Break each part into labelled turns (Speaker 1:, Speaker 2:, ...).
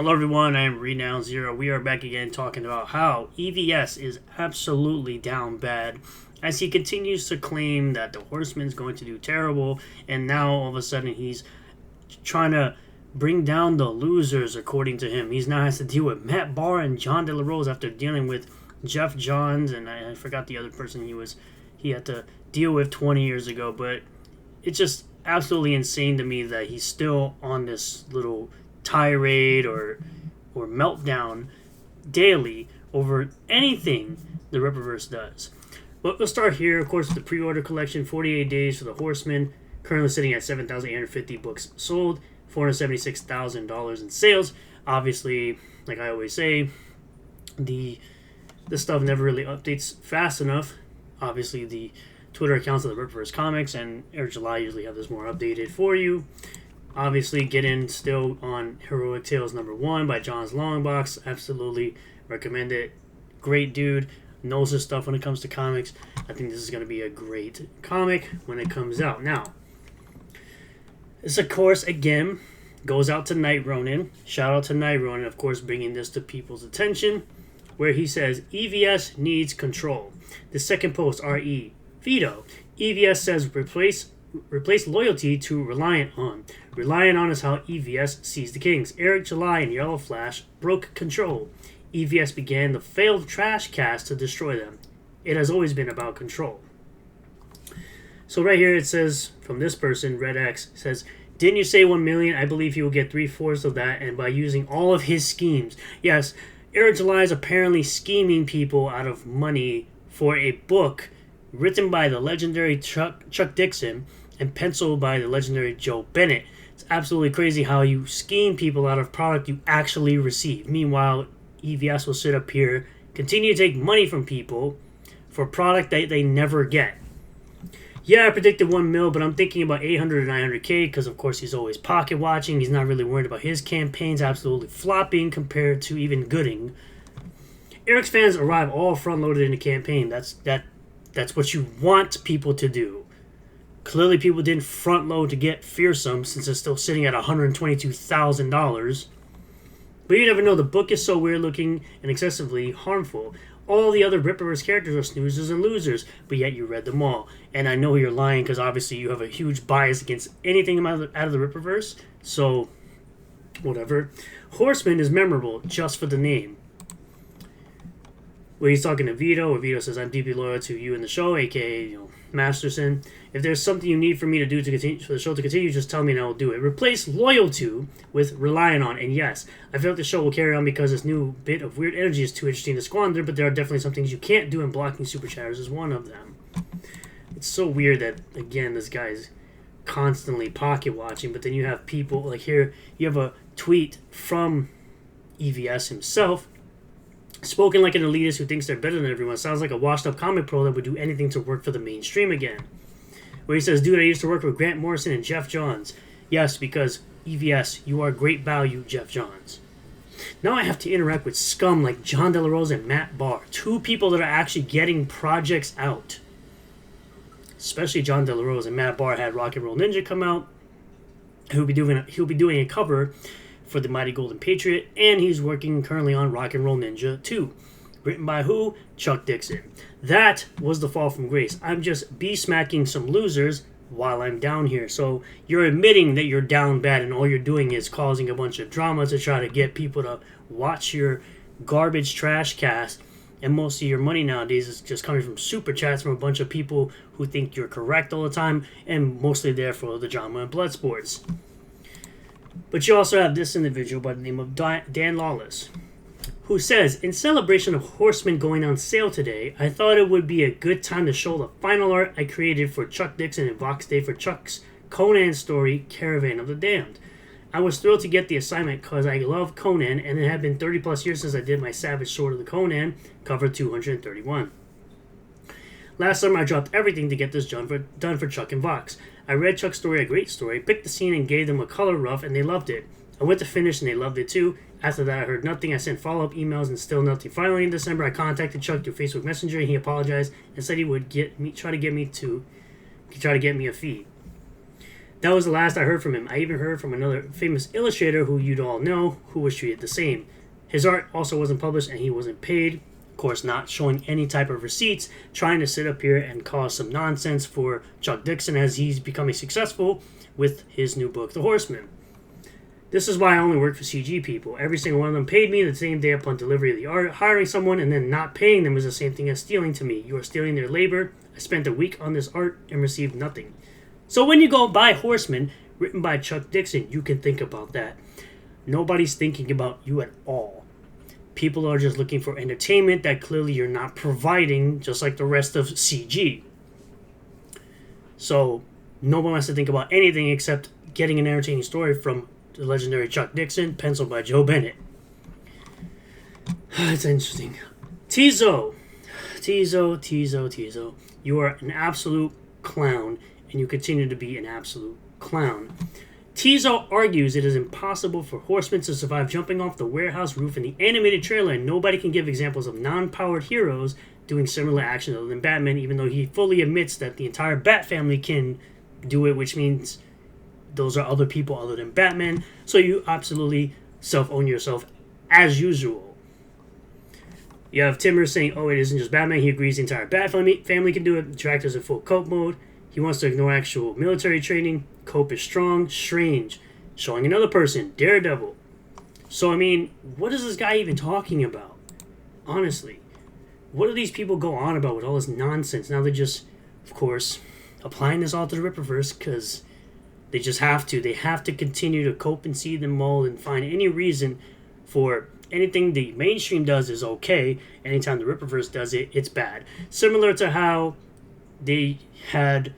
Speaker 1: Hello everyone, I am Renown Zero. We are back again talking about how EVS is absolutely down bad as he continues to claim that the Horseman's going to do terrible, and now all of a sudden he's trying to bring down the losers according to him. He's now has to deal with Matt Barr and John De La Rose after dealing with Jeff Johns, and I forgot the other person he had to deal with 20 years ago, but it's just absolutely insane to me that he's still on this little tirade or meltdown daily over anything the Rippaverse does. But we'll start here, of course, with the pre-order collection. 48 days for the Horseman, currently sitting at 7,850 books sold, $476,000 in sales. Obviously, like I always say, this stuff never really updates fast enough. Obviously, the Twitter accounts of the Rippaverse Comics and Eric July usually have this more updated for you. Obviously, get in still on Heroic Tales #1 by John's Longbox. Absolutely recommend it. Great dude. Knows his stuff when it comes to comics. I think this is going to be a great comic when it comes out. Now, this, of course, again, goes out to Night Ronin. Shout out to Night Ronin, of course, bringing this to people's attention, where he says, EVS needs control. The second post, RE. Veto. EVS says replace loyalty to Reliant On. Reliant On is how EVS sees the Kings. Eric July and Yellow Flash broke control. EVS began the failed trash cast to destroy them. It has always been about control. So right here it says, from this person, Red X, says, didn't you say 1 million? I believe he will get 3/4 of that, and by using all of his schemes. Yes, Eric July is apparently scheming people out of money for a book written by the legendary Chuck Dixon and penciled by the legendary Joe Bennett. It's absolutely crazy how you scheme people out of product you actually receive. Meanwhile, EVS will sit up here, continue to take money from people for product that they never get. Yeah, I predicted 1 mil, but I'm thinking about 800 to 900K because, of course, he's always pocket watching. He's not really worried about his campaigns absolutely flopping compared to even Gooding. Eric's fans arrive all front-loaded in the campaign. That's what you want people to do. Clearly, people didn't front load to get Fearsome since it's still sitting at $122,000. But you never know, the book is so weird looking and excessively harmful. All the other Rippaverse characters are snoozers and losers, but yet you read them all. And I know you're lying because obviously you have a huge bias against anything out of the Rippaverse. So, whatever. Horseman is memorable just for the name. Where he's talking to Vito, where Vito says, I'm deeply loyal to you in the show, aka, Masterson. If there's something you need for me to do to continue, for the show to continue, just tell me and I will do it. Replace loyal to with relying on. And yes, I feel like the show will carry on because this new bit of weird energy is too interesting to squander, but there are definitely some things you can't do, and blocking super chatters is one of them. It's so weird that, again, this guy's constantly pocket watching, but then you have people, like here, you have a tweet from EVS himself, spoken like an elitist who thinks they're better than everyone. Sounds like a washed-up comic pro that would do anything to work for the mainstream again. Where he says, dude, I used to work with Grant Morrison and Jeff Johns. Yes, because EVS, you are great value, Jeff Johns. Now I have to interact with scum like John De La Rose and Matt Barr. Two people that are actually getting projects out. Especially John De La Rose and Matt Barr had Rock and Roll Ninja come out. He'll be doing a cover for the Mighty Golden Patriot, and he's working currently on Rock and Roll Ninja 2. Written by who? Chuck Dixon. That was the fall from grace. I'm just smacking some losers while I'm down here. So you're admitting that you're down bad, and all you're doing is causing a bunch of drama to try to get people to watch your garbage trash cast, and most of your money nowadays is just coming from super chats from a bunch of people who think you're correct all the time, and mostly there for the drama and blood sports. But you also have this individual by the name of Dan Lawless, who says, in celebration of Horseman going on sale today, I thought it would be a good time to show the final art I created for Chuck Dixon and Vox Day for Chuck's Conan story, Caravan of the Damned. I was thrilled to get the assignment because I love Conan, and it had been 30 plus years since I did my Savage Sword of the Conan, cover 231. Last summer I dropped everything to get this done for Chuck and Vox. I read Chuck's story, a great story, picked the scene and gave them a color rough, and they loved it. I went to finish and they loved it too. After that I heard nothing. I sent follow-up emails and still nothing. Finally in December I contacted Chuck through Facebook Messenger, and he apologized and said he would try to get me a fee. That was the last I heard from him. I even heard from another famous illustrator who you'd all know who was treated the same. His art also wasn't published and he wasn't paid. Of course, not showing any type of receipts, trying to sit up here and cause some nonsense for Chuck Dixon as he's becoming successful with his new book, The Horseman. This is why I only work for CG people. Every single one of them paid me the same day upon delivery of the art. Hiring someone and then not paying them is the same thing as stealing to me. You are stealing their labor. I spent a week on this art and received nothing. So when you go buy Horseman, written by Chuck Dixon, you can think about that. Nobody's thinking about you at all. People are just looking for entertainment that clearly you're not providing, just like the rest of CG. So no one wants to think about anything except getting an entertaining story from the legendary Chuck Dixon, penciled by Joe Bennett. It's interesting. Tiso. You are an absolute clown, and you continue to be an absolute clown. Tiso argues it is impossible for horsemen to survive jumping off the warehouse roof in the animated trailer, and nobody can give examples of non-powered heroes doing similar actions other than Batman, even though he fully admits that the entire Bat family can do it, which means those are other people other than Batman. So you absolutely self-own yourself as usual. You have Timmer saying, oh, it isn't just Batman. He agrees the entire Bat family can do it. Tractor's in full cope mode. He wants to ignore actual military training. Cope is strong. Strange. Showing another person. Daredevil. So, I mean, what is this guy even talking about? Honestly. What do these people go on about with all this nonsense? Now they're just, of course, applying this all to the Rippaverse because they just have to. They have to continue to cope and see the mold and find any reason for anything the mainstream does is okay. Anytime the Rippaverse does it, it's bad. Similar to how they had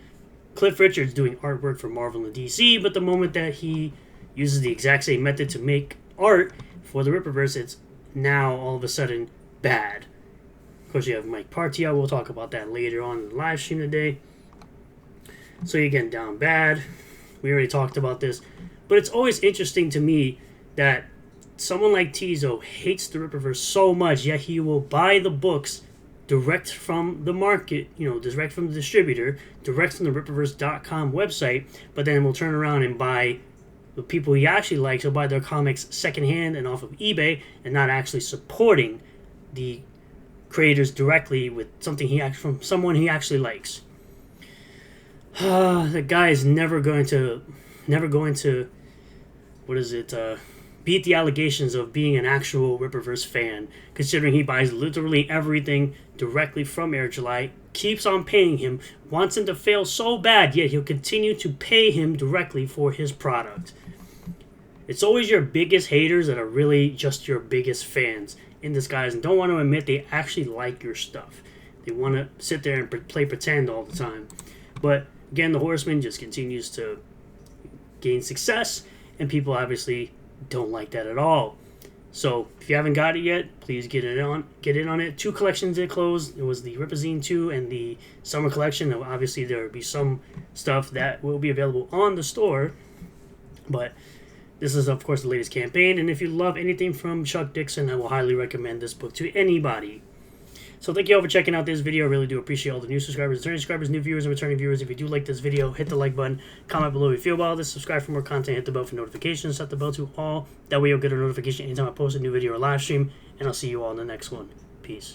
Speaker 1: Cliff Richards doing artwork for Marvel and DC, but the moment that he uses the exact same method to make art for the Rippaverse, it's now all of a sudden bad. Of course, you have Mike Partia. We'll talk about that later on in the live stream today. So you're getting down bad. We already talked about this. But it's always interesting to me that someone like Tiso hates the Rippaverse so much, yet he will buy the books direct from the market, direct from the distributor, direct from the Rippaverse.com website, but then will turn around and buy the people he actually likes. He'll buy their comics secondhand and off of eBay and not actually supporting the creators directly with something from someone he actually likes. The guy is never going to beat the allegations of being an actual Rippaverse fan, considering he buys literally everything directly from Air July, keeps on paying him, wants him to fail so bad, yet he'll continue to pay him directly for his product. It's always your biggest haters that are really just your biggest fans in disguise and don't want to admit they actually like your stuff. They want to sit there and play pretend all the time. But again, the Horseman just continues to gain success, and people obviously don't like that at all. So if you haven't got it yet, please get in on it. 2 collections did close. It was the Rippazine 2 and the Summer Collection. Obviously, there will be some stuff that will be available on the store, but this is, of course, the latest campaign. And if you love anything from Chuck Dixon, I will highly recommend this book to anybody. So thank you all for checking out this video. I really do appreciate all the new subscribers, returning subscribers, new viewers, and returning viewers. If you do like this video, hit the like button, comment below what you feel about this, subscribe for more content, hit the bell for notifications, set the bell to all. That way you'll get a notification anytime I post a new video or live stream, and I'll see you all in the next one. Peace.